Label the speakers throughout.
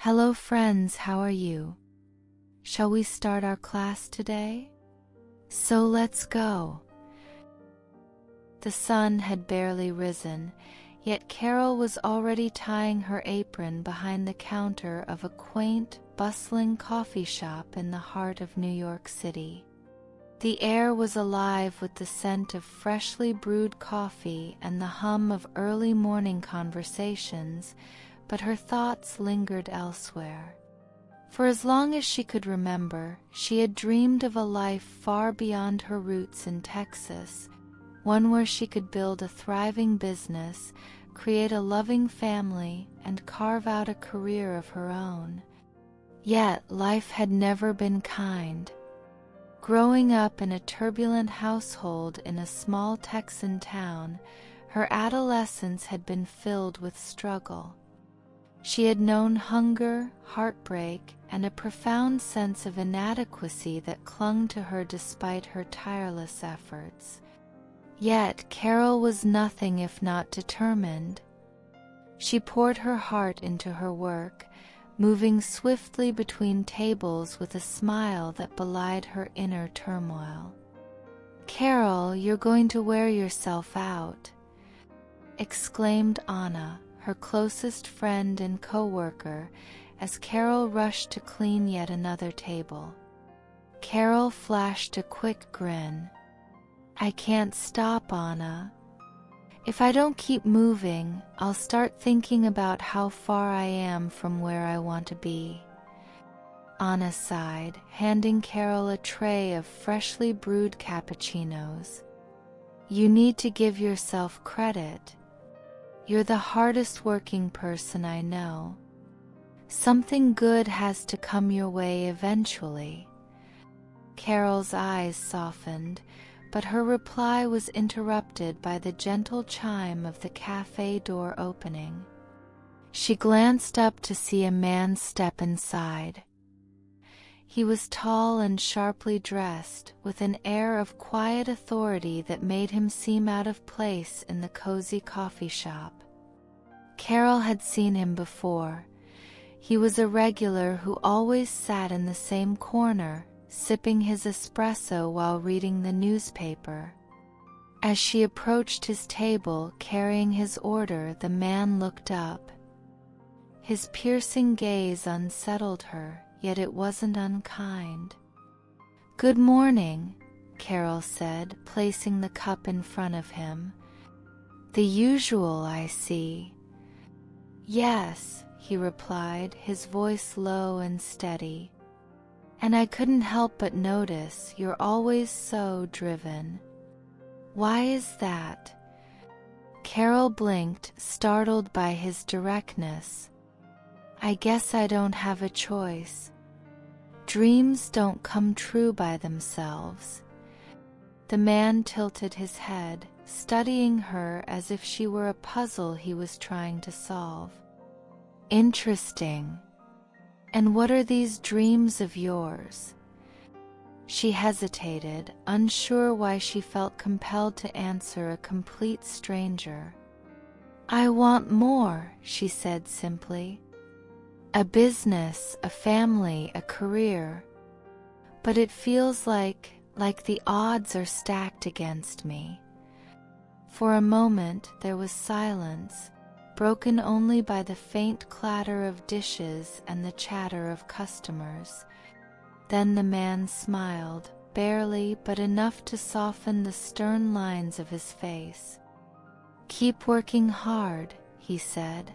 Speaker 1: Hello friends, how are you? Shall we start our class today? So let's go. The sun had barely risen, yet Carol was already tying her apron behind the counter of a quaint, bustling coffee shop in the heart of New York City. The air was alive with the scent of freshly brewed coffee and the hum of early morning conversations, but her thoughts lingered elsewhere. For as long as she could remember, she had dreamed of a life far beyond her roots in Texas, one where she could build a thriving business, create a loving family, and carve out a career of her own. Yet life had never been kind. Growing up in a turbulent household in a small Texan town, her adolescence had been filled with struggle. She had known hunger, heartbreak, and a profound sense of inadequacy that clung to her despite her tireless efforts. Yet Carol was nothing if not determined. She poured her heart into her work, moving swiftly between tables with a smile that belied her inner turmoil. "Carol, you're going to wear yourself out," exclaimed Anna, her closest friend and co-worker, as Carol rushed to clean yet another table. Carol flashed a quick grin. "I can't stop, Anna. If I don't keep moving, I'll start thinking about how far I am from where I want to be." Anna sighed, handing Carol a tray of freshly brewed cappuccinos. "You need to give yourself credit. You're the hardest working person I know. Something good has to come your way eventually." Carol's eyes softened, but her reply was interrupted by the gentle chime of the cafe door opening. She glanced up to see a man step inside. He was tall and sharply dressed, with an air of quiet authority that made him seem out of place in the cozy coffee shop. Carol had seen him before. He was a regular who always sat in the same corner, sipping his espresso while reading the newspaper. As she approached his table carrying his order, the man looked up. His piercing gaze unsettled her, yet it wasn't unkind. "Good morning," Carol said, placing the cup in front of him. "The usual, I see." "Yes," he replied, his voice low and steady. "And I couldn't help but notice you're always so driven. Why is that?" Carol blinked, startled by his directness. "I guess I don't have a choice. Dreams don't come true by themselves." The man tilted his head, studying her as if she were a puzzle he was trying to solve. "Interesting. And what are these dreams of yours?" She hesitated, unsure why she felt compelled to answer a complete stranger. "I want more," she said simply. "A business, a family, a career. But it feels like the odds are stacked against me." For a moment there was silence, broken only by the faint clatter of dishes and the chatter of customers. Then the man smiled, barely but enough to soften the stern lines of his face. "Keep working hard," he said.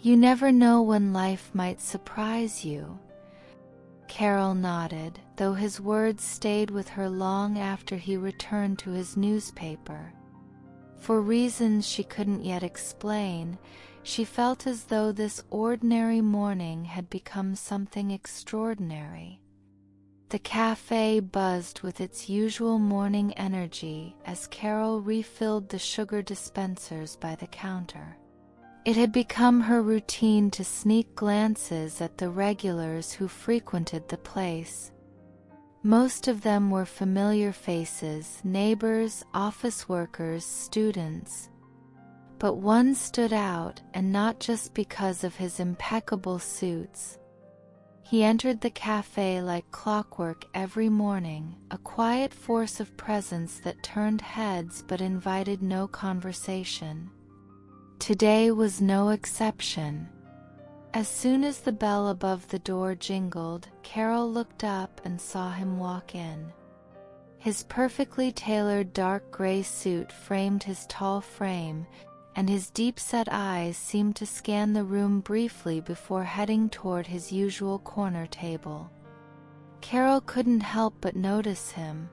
Speaker 1: "You never know when life might surprise you." Carol nodded, though his words stayed with her long after he returned to his newspaper. For reasons she couldn't yet explain, she felt as though this ordinary morning had become something extraordinary. The cafe buzzed with its usual morning energy as Carol refilled the sugar dispensers by the counter. It had become her routine to sneak glances at the regulars who frequented the place. Most of them were familiar faces, neighbors, office workers, students. but one stood out, and not just because of his impeccable suits. He entered the cafe like clockwork every morning, a quiet force of presence that turned heads but invited no conversation. Today was no exception. As soon as the bell above the door jingled, Carol looked up and saw him walk in. His perfectly tailored dark gray suit framed his tall frame, and his deep-set eyes seemed to scan the room briefly before heading toward his usual corner table. Carol couldn't help but notice him,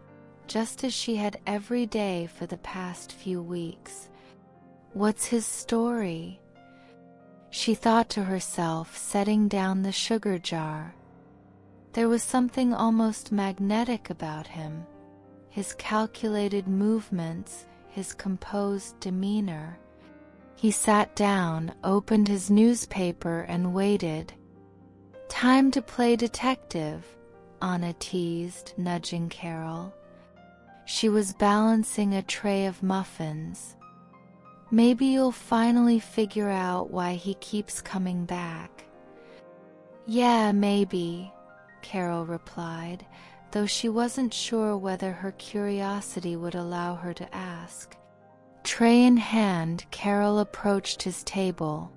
Speaker 1: just as she had every day for the past few weeks. What's his story? She thought to herself, setting down the sugar jar. There was something almost magnetic about him. His calculated movements, his composed demeanor. He sat down, opened his newspaper, and waited. "Time to play detective," Anna teased, nudging Carol. She was balancing a tray of muffins. "Maybe you'll finally figure out why he keeps coming back." "Yeah, maybe," Carol replied, though she wasn't sure whether her curiosity would allow her to ask. Tray in hand, Carol approached his table.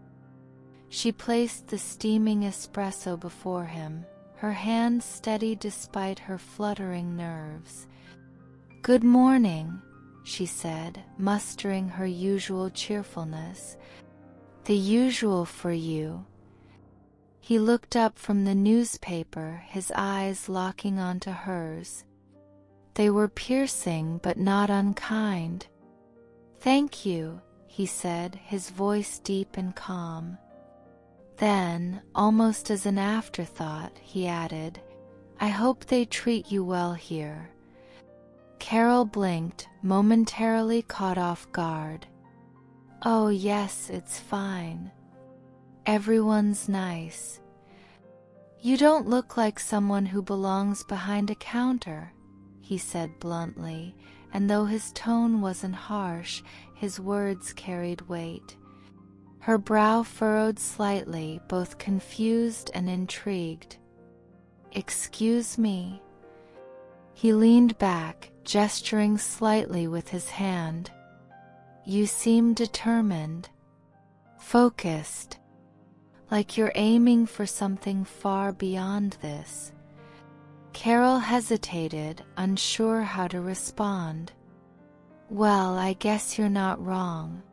Speaker 1: She placed the steaming espresso before him, her hand steady despite her fluttering nerves. "Good morning," she said, mustering her usual cheerfulness. "The usual for you." He looked up from the newspaper, his eyes locking onto hers. They were piercing but not unkind. "Thank you," he said, his voice deep and calm. Then, almost as an afterthought, he added, "I hope they treat you well here." Carol blinked, momentarily caught off guard. "Oh yes, it's fine. Everyone's nice." "You don't look like someone who belongs behind a counter," he said bluntly, and though his tone wasn't harsh, his words carried weight. Her brow furrowed slightly, both confused and intrigued. "Excuse me?" He leaned back, gesturing slightly with his hand. "You seem determined. Focused. Like you're aiming for something far beyond this." Carol hesitated, unsure how to respond. "Well, I guess you're not wrong.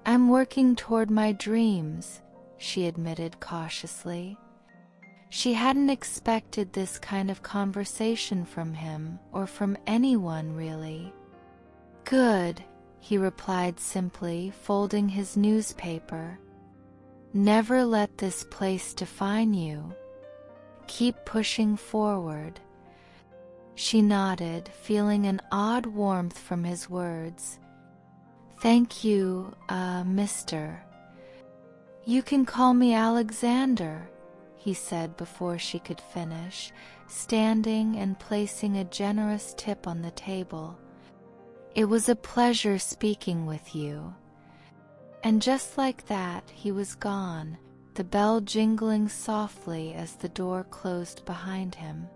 Speaker 1: I'm working toward my dreams," she admitted cautiously. She hadn't expected this kind of conversation from him, or from anyone really. "Good," he replied simply, folding his newspaper. "Never let this place define you. Keep pushing forward." She nodded, feeling an odd warmth from his words. "Thank you, mister." "You can call me Alexander," he said before she could finish, standing and placing a generous tip on the table. "It was a pleasure speaking with you." And just like that, he was gone, the bell jingling softly as the door closed behind him.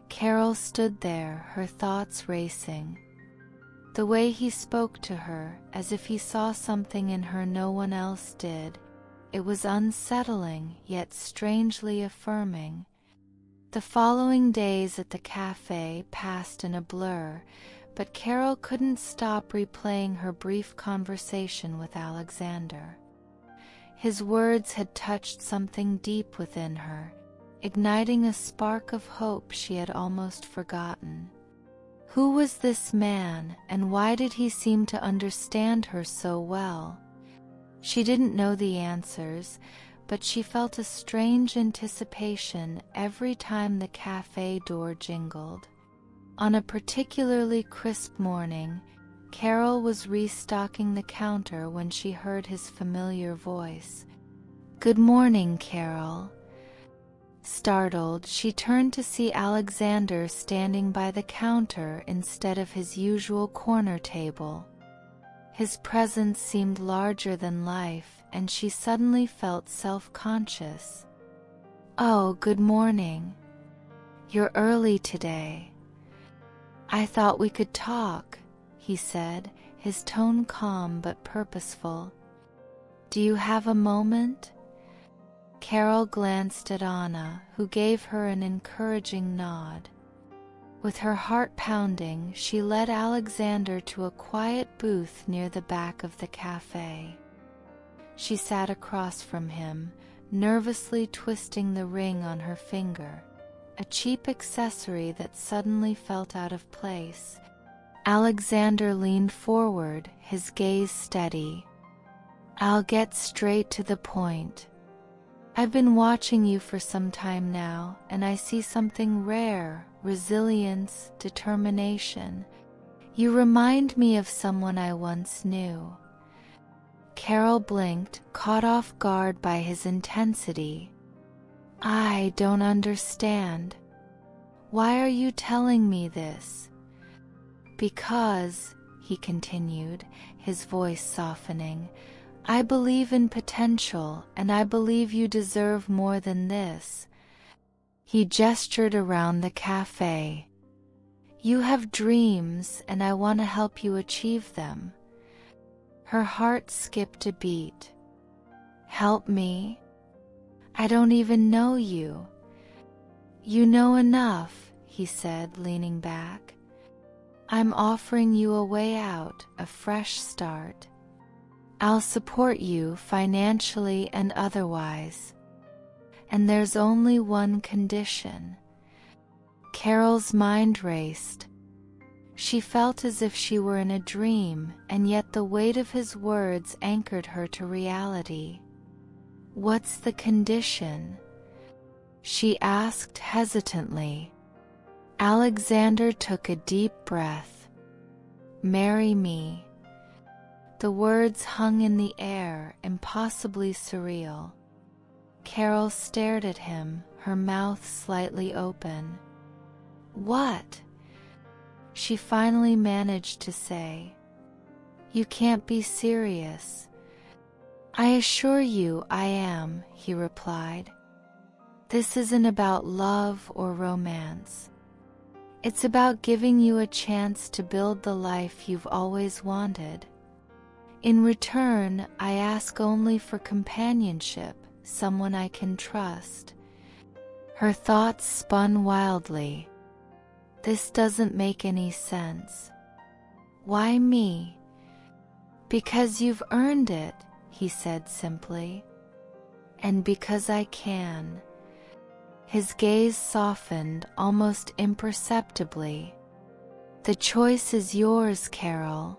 Speaker 1: Carol stood there, her thoughts racing. The way he spoke to her, as if he saw something in her no one else did, it was unsettling, yet strangely affirming. The following days at the cafe passed in a blur, but Carol couldn't stop replaying her brief conversation with Alexander. His words had touched something deep within her, igniting a spark of hope she had almost forgotten. Who was this man, and why did he seem to understand her so well? She didn't know the answers, but she felt a strange anticipation every time the cafe door jingled. On a particularly crisp morning, Carol was restocking the counter when she heard his familiar voice. "Good morning, Carol." Startled, she turned to see Alexander standing by the counter instead of his usual corner table. His presence seemed larger than life, and she suddenly felt self-conscious. "Oh, good morning. You're early today." "I thought we could talk," he said, his tone calm but purposeful. "Do you have a moment?" Carol glanced at Anna, who gave her an encouraging nod. With her heart pounding, she led Alexander to a quiet booth near the back of the cafe. She sat across from him, nervously twisting the ring on her finger, a cheap accessory that suddenly felt out of place. Alexander leaned forward, his gaze steady. "I'll get straight to the point. I've been watching you for some time now, and I see something rare: resilience, determination. You remind me of someone I once knew." Carol blinked, caught off guard by his intensity. "I don't understand. Why are you telling me this?" "Because," he continued, his voice softening, "I believe in potential, and I believe you deserve more than this." He gestured around the cafe. "You have dreams, and I want to help you achieve them." Her heart skipped a beat. "Help me? I don't even know you." "You know enough," he said, leaning back. "I'm offering you a way out, a fresh start. I'll support you financially and otherwise. And there's only one condition." Carol's mind raced. She felt as if she were in a dream, and yet the weight of his words anchored her to reality. "What's the condition?" she asked hesitantly. Alexander took a deep breath. "Marry me." The words hung in the air, impossibly surreal. Carol stared at him, her mouth slightly open. "What?" she finally managed to say. "You can't be serious." "I assure you I am," he replied. "This isn't about love or romance. It's about giving you a chance to build the life you've always wanted. In return, I ask only for companionship, someone I can trust." Her thoughts spun wildly. "This doesn't make any sense. Why me?" "Because you've earned it," he said simply. "And because I can." His gaze softened almost imperceptibly. "The choice is yours, Carol.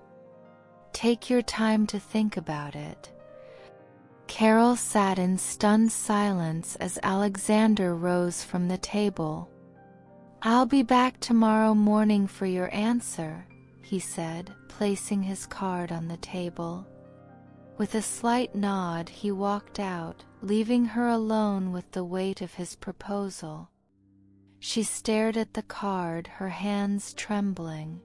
Speaker 1: Take your time to think about it." Carol sat in stunned silence as Alexander rose from the table. "I'll be back tomorrow morning for your answer," he said, placing his card on the table. With a slight nod, he walked out, leaving her alone with the weight of his proposal. She stared at the card, her hands trembling.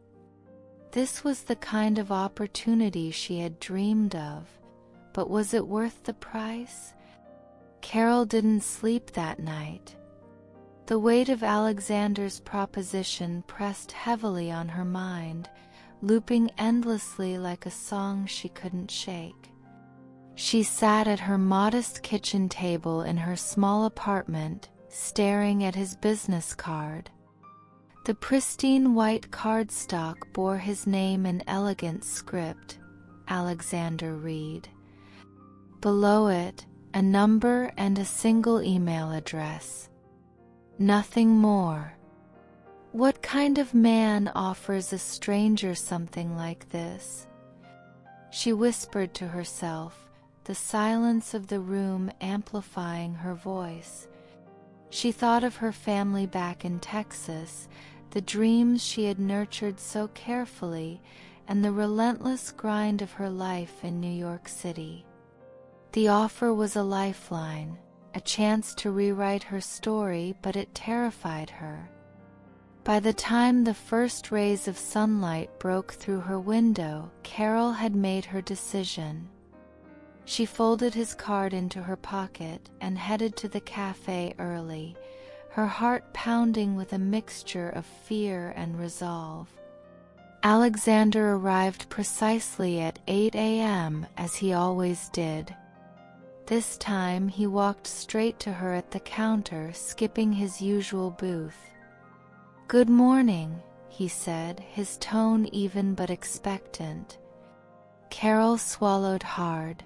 Speaker 1: This was the kind of opportunity she had dreamed of, but was it worth the price? Carol didn't sleep that night. The weight of Alexander's proposition pressed heavily on her mind, looping endlessly like a song she couldn't shake. She sat at her modest kitchen table in her small apartment, staring at his business card. The pristine white cardstock bore his name in elegant script, Alexander Reed. Below it, a number and a single email address. Nothing more. What kind of man offers a stranger something like this? She whispered to herself, the silence of the room amplifying her voice. She thought of her family back in Texas, the dreams she had nurtured so carefully, and the relentless grind of her life in New York City. The offer was a lifeline, a chance to rewrite her story, but it terrified her. By the time the first rays of sunlight broke through her window, Carol had made her decision. She folded his card into her pocket and headed to the cafe early, her heart pounding with a mixture of fear and resolve. Alexander arrived precisely at 8 a.m. as he always did. This time he walked straight to her at the counter, skipping his usual booth. "Good morning," he said, his tone even but expectant. Carol swallowed hard.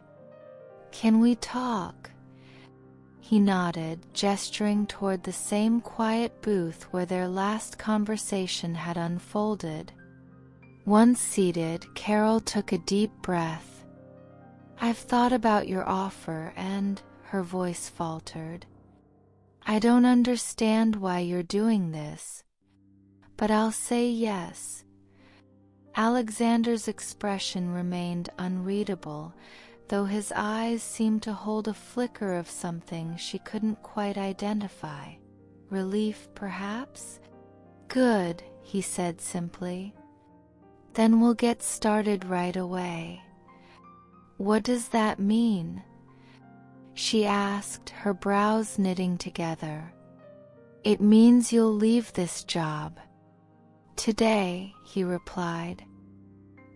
Speaker 1: "Can we talk?" He nodded, gesturing toward the same quiet booth where their last conversation had unfolded. Once seated, Carol took a deep breath. "I've thought about your offer and," her voice faltered, "I don't understand why you're doing this, but I'll say yes." Alexander's expression remained unreadable, though his eyes seemed to hold a flicker of something she couldn't quite identify. Relief, perhaps? "Good," he said simply. "Then we'll get started right away." "What does that mean?" she asked, her brows knitting together. "It means you'll leave this job." "Today," he replied.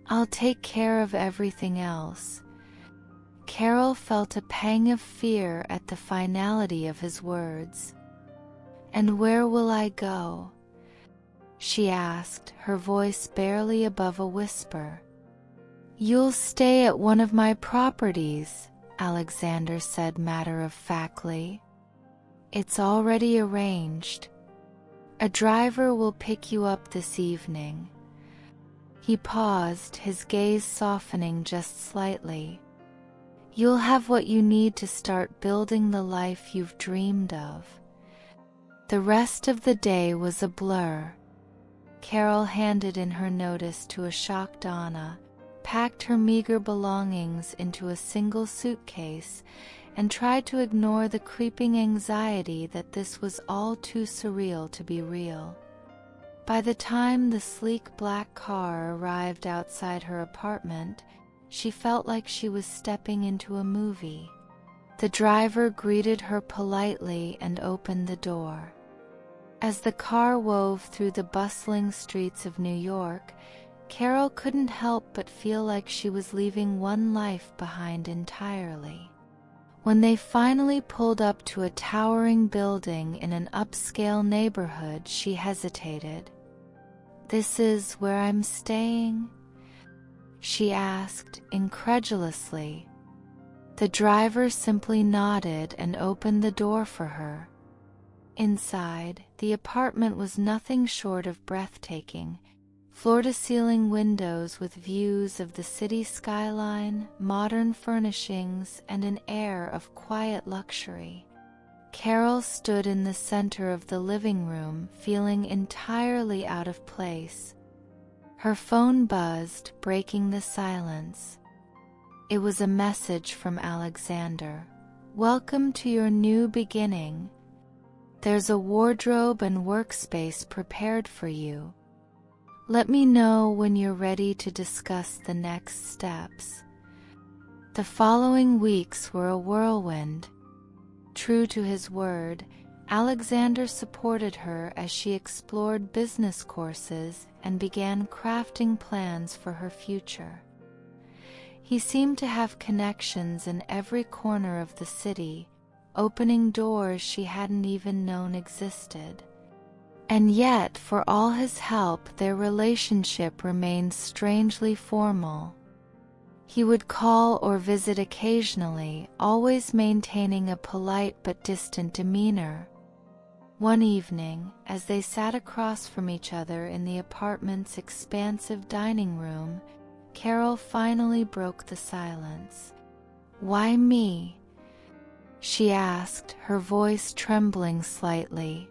Speaker 1: "I'll take care of everything else." Carol felt a pang of fear at the finality of his words. "And where will I go?" she asked, her voice barely above a whisper. "You'll stay at one of my properties," Alexander said matter-of-factly. "It's already arranged. A driver will pick you up this evening." He paused, his gaze softening just slightly. "You'll have what you need to start building the life you've dreamed of." The rest of the day was a blur. Carol handed in her notice to a shocked Anna, packed her meager belongings into a single suitcase, and tried to ignore the creeping anxiety that this was all too surreal to be real. By the time the sleek black car arrived outside her apartment, she felt like she was stepping into a movie. The driver greeted her politely and opened the door. As the car wove through the bustling streets of New York, Carol couldn't help but feel like she was leaving one life behind entirely. When they finally pulled up to a towering building in an upscale neighborhood, she hesitated. "This is where I'm staying?" she asked, incredulously. The driver simply nodded and opened the door for her. Inside, the apartment was nothing short of breathtaking. Floor-to-ceiling windows with views of the city skyline, modern furnishings, and an air of quiet luxury. Carol stood in the center of the living room, feeling entirely out of place. Her phone buzzed, breaking the silence. It was a message from Alexander. "Welcome to your new beginning. There's a wardrobe and workspace prepared for you. Let me know when you're ready to discuss the next steps." The following weeks were a whirlwind. True to his word, Alexander supported her as she explored business courses and began crafting plans for her future. He seemed to have connections in every corner of the city, opening doors she hadn't even known existed. And yet, for all his help, their relationship remained strangely formal. He would call or visit occasionally, always maintaining a polite but distant demeanor. One evening, as they sat across from each other in the apartment's expansive dining room, Carol finally broke the silence. "Why me?" she asked, her voice trembling slightly.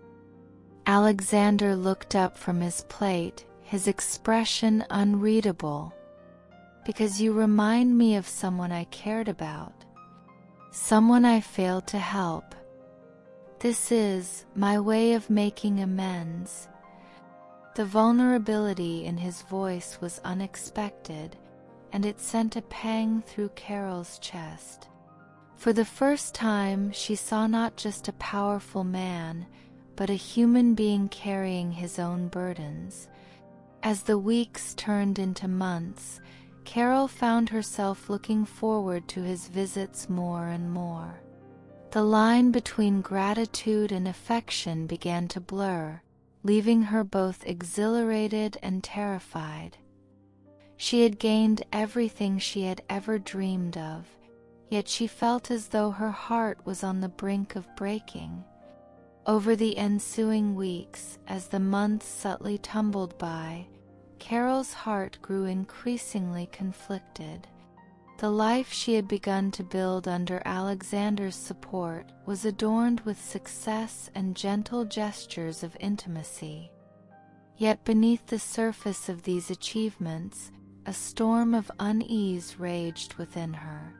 Speaker 1: Alexander looked up from his plate, his expression unreadable. "Because you remind me of someone I cared about. Someone I failed to help. This is my way of making amends." The vulnerability in his voice was unexpected, and it sent a pang through Carol's chest. For the first time, she saw not just a powerful man, but a human being carrying his own burdens. As the weeks turned into months, Carol found herself looking forward to his visits more and more. The line between gratitude and affection began to blur, leaving her both exhilarated and terrified. She had gained everything she had ever dreamed of, yet she felt as though her heart was on the brink of breaking. Over the ensuing weeks, as the months subtly tumbled by, Carol's heart grew increasingly conflicted. The life she had begun to build under Alexander's support was adorned with success and gentle gestures of intimacy. Yet beneath the surface of these achievements, a storm of unease raged within her.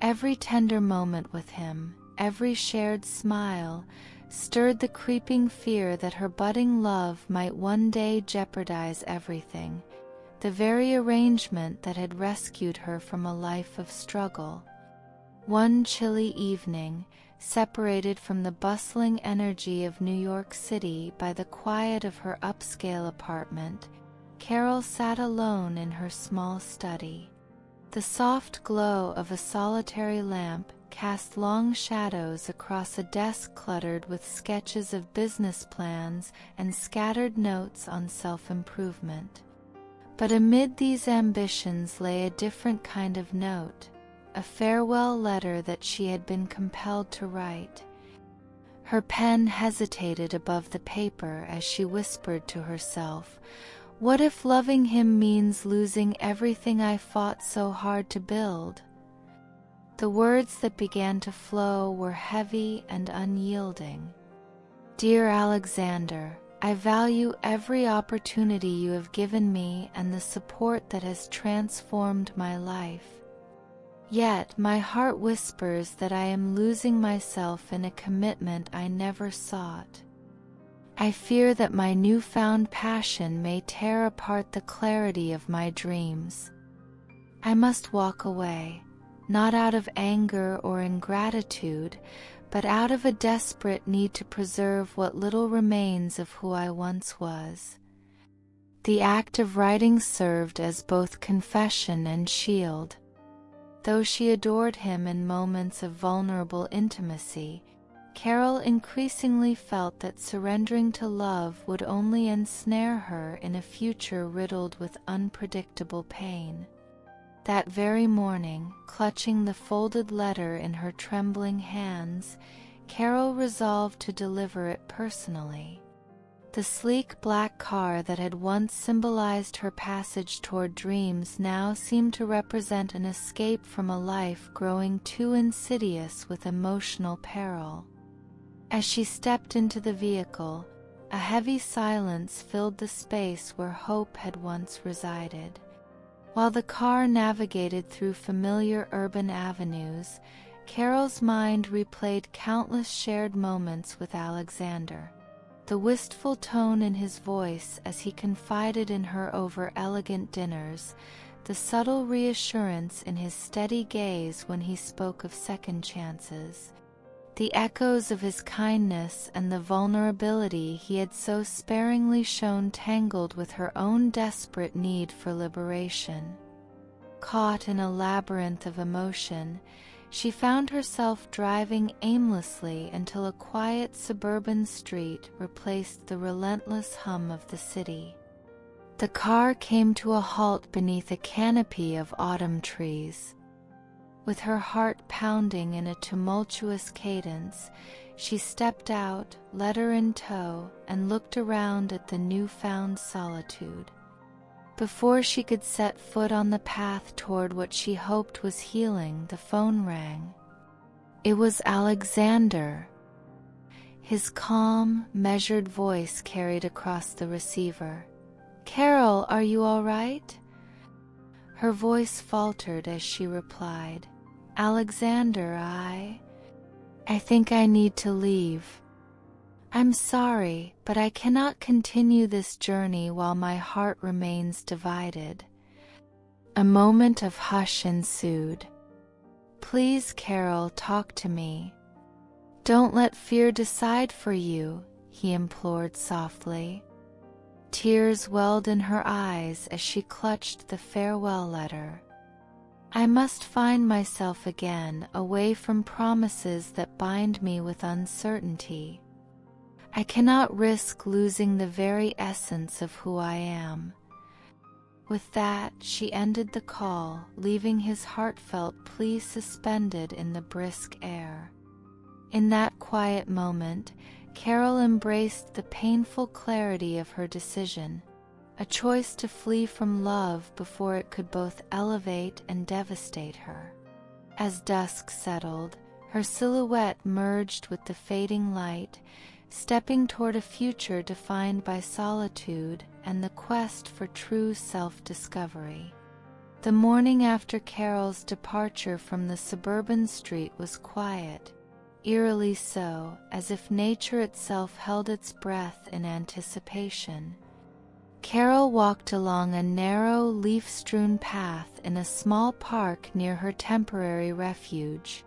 Speaker 1: Every tender moment with him, every shared smile, stirred the creeping fear that her budding love might one day jeopardize everything, the very arrangement that had rescued her from a life of struggle. One chilly evening, separated from the bustling energy of New York City by the quiet of her upscale apartment, Carol sat alone in her small study. The soft glow of a solitary lamp cast long shadows across a desk cluttered with sketches of business plans and scattered notes on self-improvement. But amid these ambitions lay a different kind of note, a farewell letter that she had been compelled to write. Her pen hesitated above the paper as she whispered to herself, "What if loving him means losing everything I fought so hard to build?" The words that began to flow were heavy and unyielding. "Dear Alexander, I value every opportunity you have given me and the support that has transformed my life. Yet my heart whispers that I am losing myself in a commitment I never sought. I fear that my newfound passion may tear apart the clarity of my dreams. I must walk away, not out of anger or ingratitude, but out of a desperate need to preserve what little remains of who I once was." The act of writing served as both confession and shield. Though she adored him in moments of vulnerable intimacy, Carol increasingly felt that surrendering to love would only ensnare her in a future riddled with unpredictable pain. That very morning, clutching the folded letter in her trembling hands, Carol resolved to deliver it personally. The sleek black car that had once symbolized her passage toward dreams now seemed to represent an escape from a life growing too insidious with emotional peril. As she stepped into the vehicle, a heavy silence filled the space where hope had once resided. While the car navigated through familiar urban avenues, Carol's mind replayed countless shared moments with Alexander. The wistful tone in his voice as he confided in her over elegant dinners, the subtle reassurance in his steady gaze when he spoke of second chances, the echoes of his kindness and the vulnerability he had so sparingly shown tangled with her own desperate need for liberation. Caught in a labyrinth of emotion, she found herself driving aimlessly until a quiet suburban street replaced the relentless hum of the city. The car came to a halt beneath a canopy of autumn trees. With her heart pounding in a tumultuous cadence, she stepped out, letter in tow, and looked around at the newfound solitude. Before she could set foot on the path toward what she hoped was healing, the phone rang. It was Alexander. His calm, measured voice carried across the receiver. "Carol, are you all right?" Her voice faltered as she replied, "Alexander, I think I need to leave." I'm sorry, but I cannot continue this journey while my heart remains divided. A moment of hush ensued. Please, Carol, talk to me. Don't let fear decide for you, he implored softly. Tears welled in her eyes as she clutched the farewell letter. I must find myself again, away from promises that bind me with uncertainty. I cannot risk losing the very essence of who I am. With that, she ended the call, leaving his heartfelt plea suspended in the brisk air. In that quiet moment, Carol embraced the painful clarity of her decision, a choice to flee from love before it could both elevate and devastate her. As dusk settled, her silhouette merged with the fading light, stepping toward a future defined by solitude and the quest for true self-discovery. The morning after Carol's departure from the suburban street was quiet, eerily so, as if nature itself held its breath in anticipation. Carol walked along a narrow, leaf-strewn path in a small park near her temporary refuge.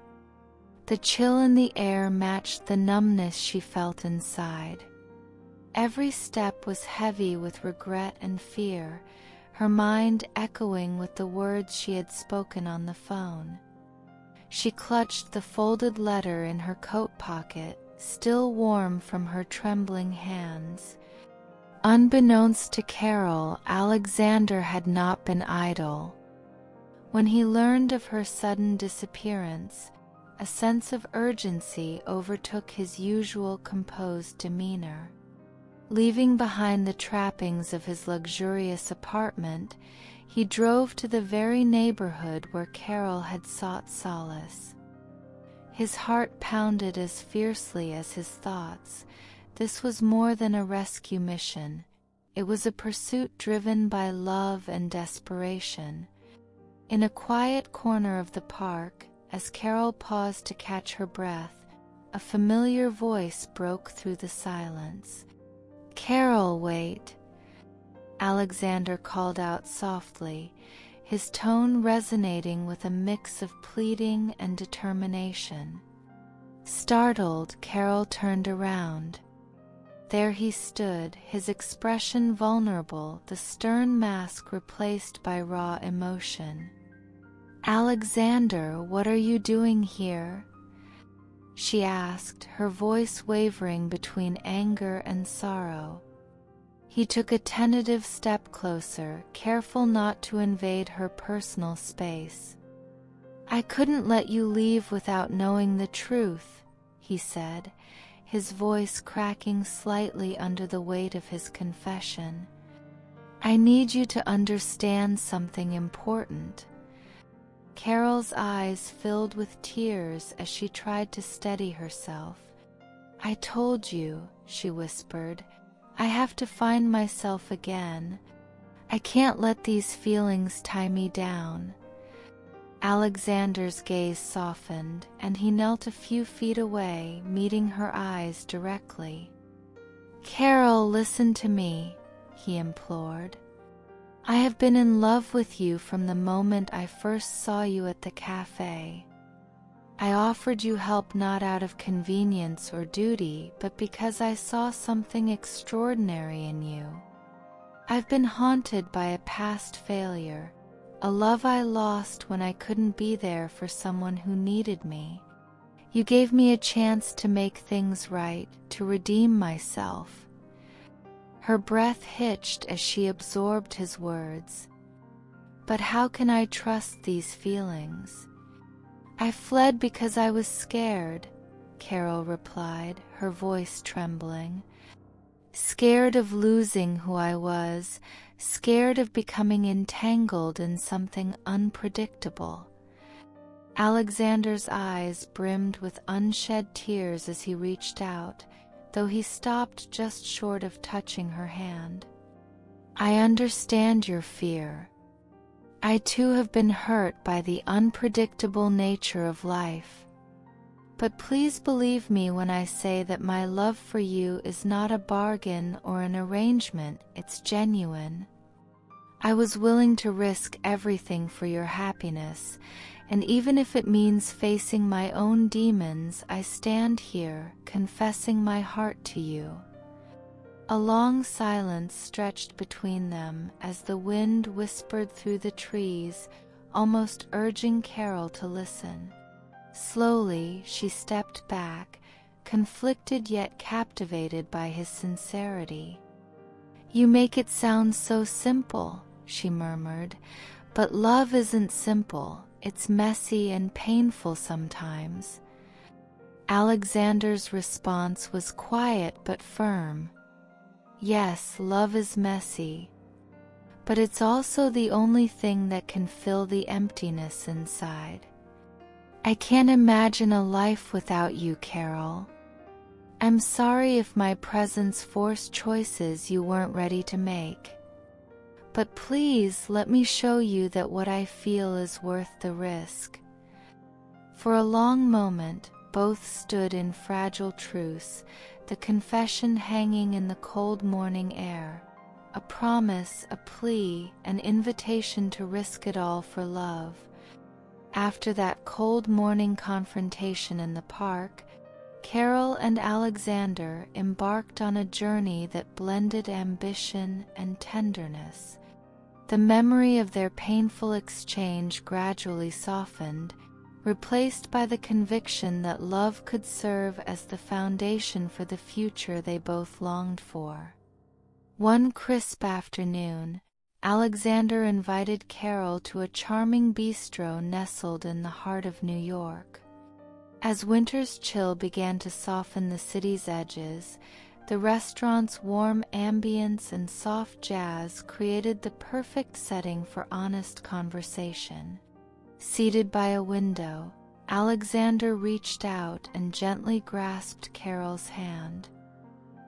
Speaker 1: The chill in the air matched the numbness she felt inside. Every step was heavy with regret and fear, her mind echoing with the words she had spoken on the phone. She clutched the folded letter in her coat pocket, still warm from her trembling hands. Unbeknownst to Carol, Alexander had not been idle. When he learned of her sudden disappearance, a sense of urgency overtook his usual composed demeanor. Leaving behind the trappings of his luxurious apartment, he drove to the very neighborhood where Carol had sought solace. His heart pounded as fiercely as his thoughts. This was more than a rescue mission. It was a pursuit driven by love and desperation. In a quiet corner of the park, as Carol paused to catch her breath, a familiar voice broke through the silence. "Carol, wait," Alexander called out softly, his tone resonating with a mix of pleading and determination. Startled, Carol turned around. There he stood, his expression vulnerable, the stern mask replaced by raw emotion. "Alexander, what are you doing here?" she asked, her voice wavering between anger and sorrow. He took a tentative step closer, careful not to invade her personal space. "I couldn't let you leave without knowing the truth," he said, his voice cracking slightly under the weight of his confession. "I need you to understand something important." Carol's eyes filled with tears as she tried to steady herself. "I told you," she whispered, "I have to find myself again. I can't let these feelings tie me down." Alexander's gaze softened, and he knelt a few feet away, meeting her eyes directly. "Carol, listen to me," he implored. "I have been in love with you from the moment I first saw you at the cafe. I offered you help not out of convenience or duty, but because I saw something extraordinary in you. I've been haunted by a past failure, a love I lost when I couldn't be there for someone who needed me. You gave me a chance to make things right, to redeem myself." Her breath hitched as she absorbed his words. "But how can I trust these feelings?" "I fled because I was scared," Carol replied, her voice trembling. "Scared of losing who I was, scared of becoming entangled in something unpredictable." Alexander's eyes brimmed with unshed tears as he reached out, though he stopped just short of touching her hand. "I understand your fear. I too have been hurt by the unpredictable nature of life. But please believe me when I say that my love for you is not a bargain or an arrangement, it's genuine. I was willing to risk everything for your happiness, and even if it means facing my own demons, I stand here, confessing my heart to you." A long silence stretched between them as the wind whispered through the trees, almost urging Carol to listen. Slowly, she stepped back, conflicted yet captivated by his sincerity. "You make it sound so simple," she murmured, "but love isn't simple. It's messy and painful sometimes." Alexander's response was quiet but firm. "Yes, love is messy, but it's also the only thing that can fill the emptiness inside. I can't imagine a life without you, Carol. I'm sorry if my presence forced choices you weren't ready to make. But please let me show you that what I feel is worth the risk." For a long moment, both stood in fragile truce, the confession hanging in the cold morning air, a promise, a plea, an invitation to risk it all for love. After that cold morning confrontation in the park, Carol and Alexander embarked on a journey that blended ambition and tenderness. The memory of their painful exchange gradually softened, replaced by the conviction that love could serve as the foundation for the future they both longed for. One crisp afternoon, Alexander invited Carol to a charming bistro nestled in the heart of New York. As winter's chill began to soften the city's edges, the restaurant's warm ambience and soft jazz created the perfect setting for honest conversation. Seated by a window, Alexander reached out and gently grasped Carol's hand.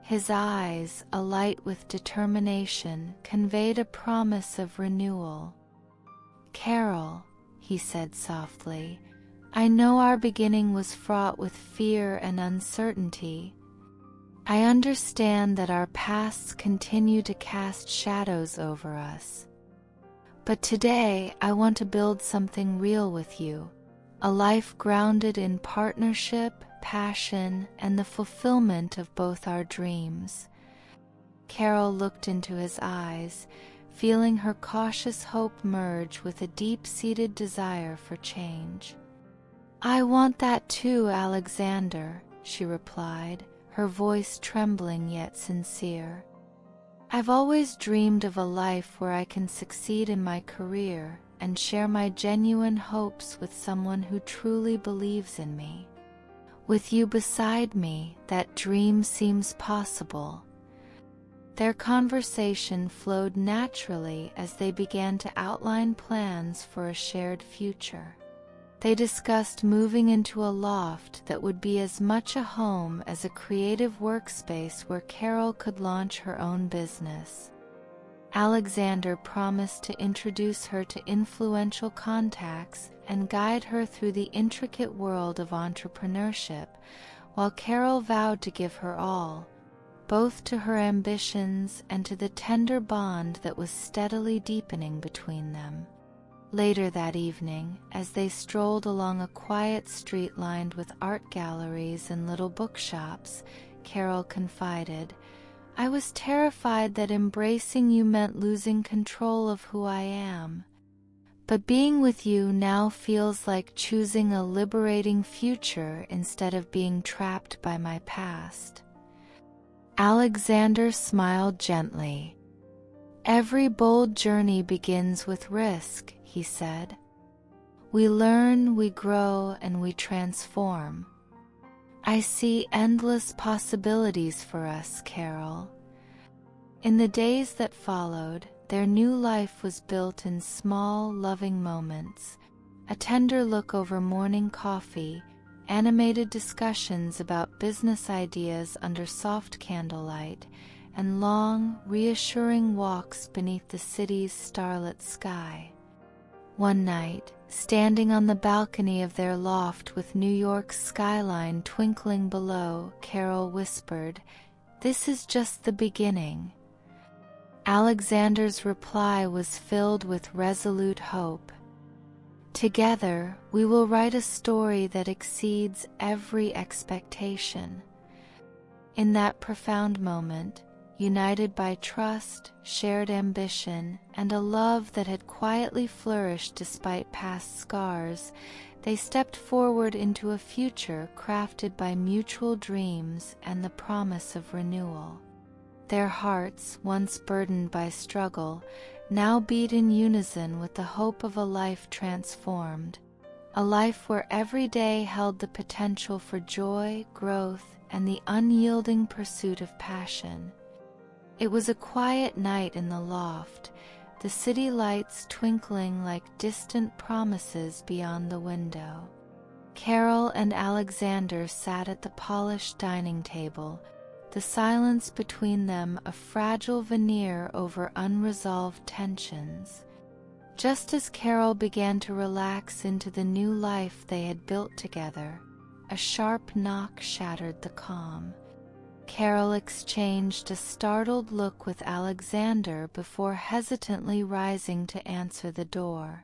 Speaker 1: His eyes, alight with determination, conveyed a promise of renewal. "Carol," he said softly, "I know our beginning was fraught with fear and uncertainty. I understand that our pasts continue to cast shadows over us. But today I want to build something real with you, a life grounded in partnership, passion, and the fulfillment of both our dreams." Carol looked into his eyes, feeling her cautious hope merge with a deep-seated desire for change. "I want that too, Alexander," she replied, her voice trembling yet sincere. "I've always dreamed of a life where I can succeed in my career and share my genuine hopes with someone who truly believes in me. With you beside me, that dream seems possible." Their conversation flowed naturally as they began to outline plans for a shared future. They discussed moving into a loft that would be as much a home as a creative workspace where Carol could launch her own business. Alexander promised to introduce her to influential contacts and guide her through the intricate world of entrepreneurship, while Carol vowed to give her all, both to her ambitions and to the tender bond that was steadily deepening between them. Later that evening, as they strolled along a quiet street lined with art galleries and little bookshops, Carol confided, "I was terrified that embracing you meant losing control of who I am. But being with you now feels like choosing a liberating future instead of being trapped by my past." Alexander smiled gently. "Every bold journey begins with risk," he said. "We learn, we grow, and we transform. I see endless possibilities for us, Carol." In the days that followed, their new life was built in small, loving moments, a tender look over morning coffee, animated discussions about business ideas under soft candlelight, and long, reassuring walks beneath the city's starlit sky. One night, standing on the balcony of their loft with New York's skyline twinkling below, Carol whispered, "This is just the beginning." Alexander's reply was filled with resolute hope. "Together, we will write a story that exceeds every expectation." In that profound moment, united by trust, shared ambition, and a love that had quietly flourished despite past scars, they stepped forward into a future crafted by mutual dreams and the promise of renewal. Their hearts, once burdened by struggle, now beat in unison with the hope of a life transformed, a life where every day held the potential for joy, growth, and the unyielding pursuit of passion. It was a quiet night in the loft, the city lights twinkling like distant promises beyond the window. Carol and Alexander sat at the polished dining table, the silence between them a fragile veneer over unresolved tensions. Just as Carol began to relax into the new life they had built together, a sharp knock shattered the calm. Carol exchanged a startled look with Alexander before hesitantly rising to answer the door.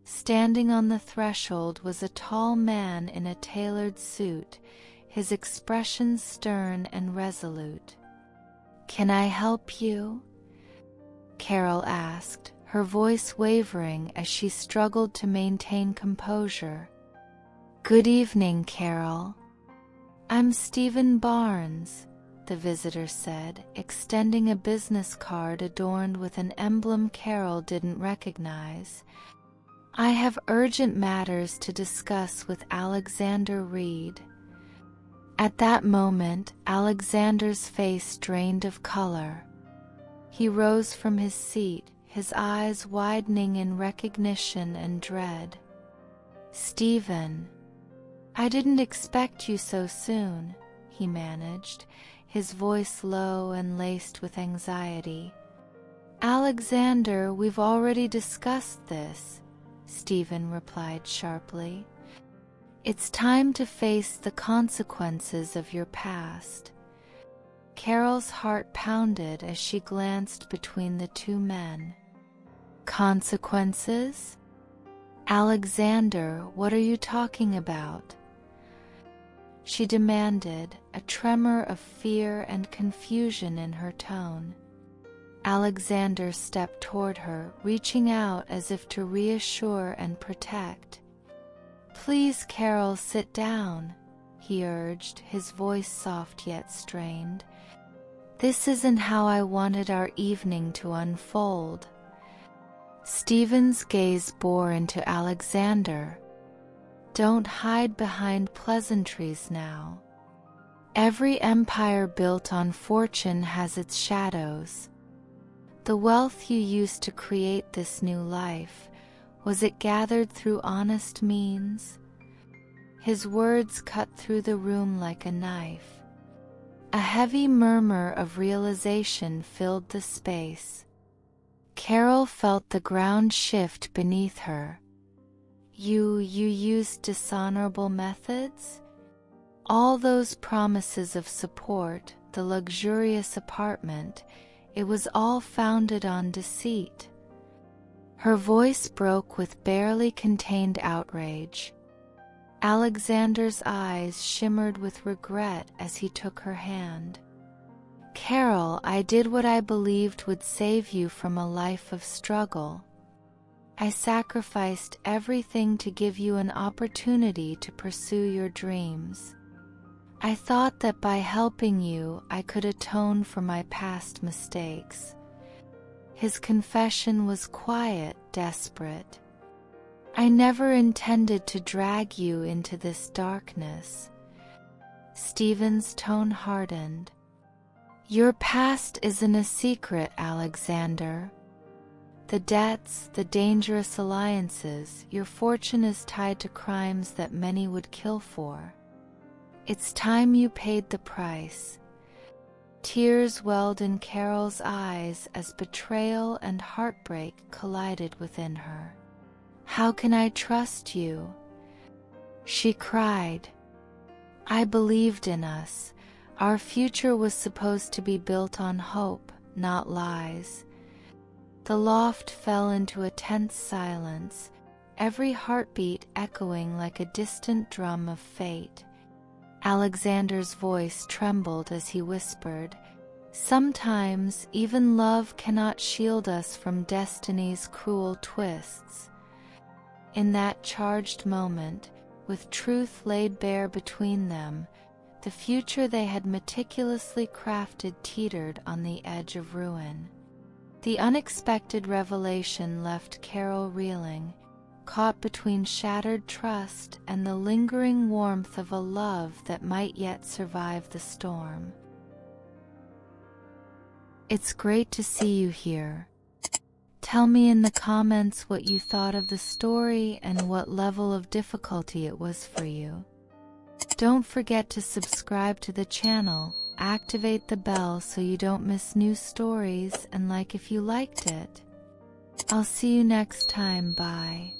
Speaker 1: Standing on the threshold was a tall man in a tailored suit, his expression stern and resolute. "Can I help you?" Carol asked, her voice wavering as she struggled to maintain composure. "Good evening, Carol. I'm Stephen Barnes," the visitor said, extending a business card adorned with an emblem Carol didn't recognize. "I have urgent matters to discuss with Alexander Reed." At that moment, Alexander's face drained of color. He rose from his seat, his eyes widening in recognition and dread. "Stephen, I didn't expect you so soon," he managed, his voice low and laced with anxiety. "Alexander, we've already discussed this," Stephen replied sharply. "It's time to face the consequences of your past." Carol's heart pounded as she glanced between the two men. "Consequences? Alexander, what are you talking about?" she demanded, a tremor of fear and confusion in her tone. Alexander stepped toward her, reaching out as if to reassure and protect. "Please, Carol, sit down," he urged, his voice soft yet strained. "This isn't how I wanted our evening to unfold." Stephen's gaze bore into Alexander. "Don't hide behind pleasantries now. Every empire built on fortune has its shadows. The wealth you used to create this new life, was it gathered through honest means?" His words cut through the room like a knife. A heavy murmur of realization filled the space. Carol felt the ground shift beneath her. You used dishonorable methods? All those promises of support, the luxurious apartment, it was all founded on deceit." Her voice broke with barely contained outrage. Alexander's eyes shimmered with regret as he took her hand. "Carol, I did what I believed would save you from a life of struggle. I sacrificed everything to give you an opportunity to pursue your dreams. I thought that by helping you, I could atone for my past mistakes." His confession was quiet, desperate. "I never intended to drag you into this darkness." Stephen's tone hardened. "Your past isn't a secret, Alexander. The debts, the dangerous alliances, your fortune is tied to crimes that many would kill for. It's time you paid the price." Tears welled in Carol's eyes as betrayal and heartbreak collided within her. How can I trust you?" She cried. "I believed in us. Our future was supposed to be built on hope, not lies." The loft fell into a tense silence, every heartbeat echoing like a distant drum of fate. Alexander's voice trembled as he whispered, "Sometimes even love cannot shield us from destiny's cruel twists." In that charged moment, with truth laid bare between them, the future they had meticulously crafted teetered on the edge of ruin. The unexpected revelation left Carol reeling, caught between shattered trust and the lingering warmth of a love that might yet survive the storm. It's great to see you here. Tell me in the comments what you thought of the story and what level of difficulty it was for you. Don't forget to subscribe to the channel, activate the bell so you don't miss new stories, and like if you liked it. I'll see you next time. Bye.